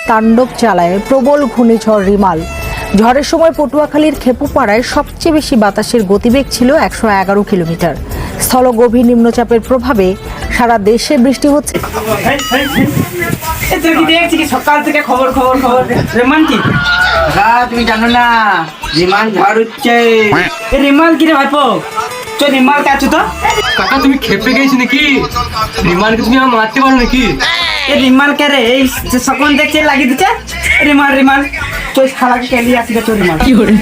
তাণ্ডব চালায় প্রবল ঘূর্ণিঝড় রিমাল। ঝড়ের সময় পটুয়াখালীর খেপুপাড়ায় সবচেয়ে বেশি বাতাসের গতিবেগ ছিল 111 কিলোমিটার। স্থল গভীর নিম্নচাপের প্রভাবে সারা দেশে বৃষ্টি হচ্ছে। সকাল থেকে খবর খবর খবর রেমান কি তুমি জানো না রিমাল ঝড় হচ্ছে। রিমাল কি রে ভাইপো তো রিমাল কাছো তো কাকা তুমি খেপে গেছি নাকি? রিমালকে তুমি আমার মারতে পারো নাকি? এই রিমাল কে রে এই সকন দেখছে লাগিয়ে দিচ্ছে রিমাল রিমাল তো খালাকে কেলি আসি তো রিমাল কি করে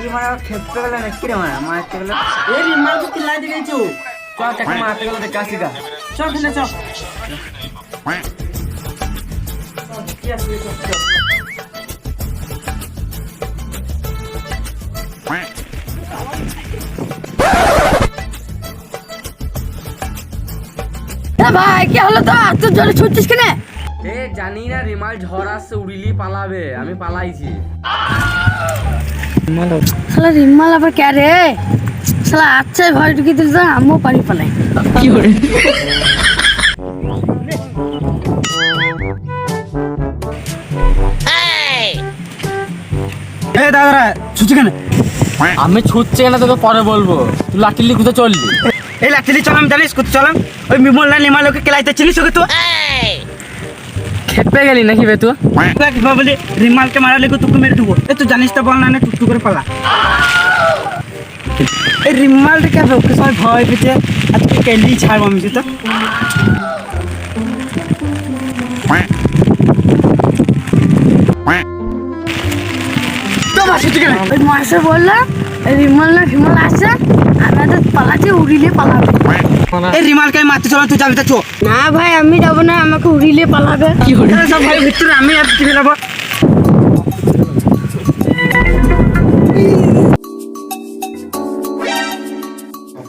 রিমাল খেপতে গেল নাকি রে মারতে গেল এই রিমাল তো চিল্লাই দিয়েছো চল কাকা মারতে গেল দেখ আসি গা চল খেলে চল ভাই কি হলো তো এত জোরে ছুটছিস কেন? এ জানি না রিমাল ঝড় আসছে উড়িলি পালাবে, আমি পালাইছি। শালা রিমাল আবার কে রে? শালা আচ্ছা ভয় ঢুকিয়ে দিল তো আমিও পারি পালাই কি করে। এ দাদা ছুটি কেন? আমি ছুটছে না তোকে পরে বলবো। তুই লাঠিলি কোথায় চললি? এই লাঠিলি চলাম জানিস কোথায় চলাম? ওই বিমল না নিমালোকে কেলাইতে চিনিস ওকে তো? খেপে গেলি নাকি বে তুই? কিভাবে বলি রিমালকে মারালে তোকে মেরে দেবো। এ তুই জানিস তো বল না টুকটু করে পালা। এই রিমালটাকে ওকে সবাই ভয় পেয়েছে আজকে কেলি ছাড়বো আমি তো। ওই মাসে বললাম রিমাল না ফিমাল আসছে আমাদের পালাতে উড়িলে পালাবে। এই রিমালকে মারতে চলো তুই যাবি তো চো। না ভাই আমি যাবো না, আমাকে উড়িলে পালাবে কি করে। সব ভাই ভিতরে আমি আর টিভি নেবো।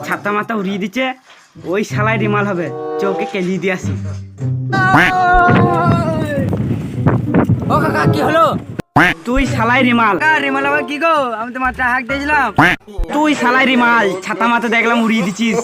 ছাতা মাথা উড়িয়ে দিচ্ছে ওই শালায় রিমাল হবে, চোখে কেলি দিয়ে আসি। ও কাকা কি হলো? তুই শালাই রিমাল। রিমাল আবার কি গো? আমি তো মাত্র হাঁক দিয়েছিলাম। তুই শালাই রিমাল ছাতা মাথা দেখলাম উড়িয়ে দিছিস।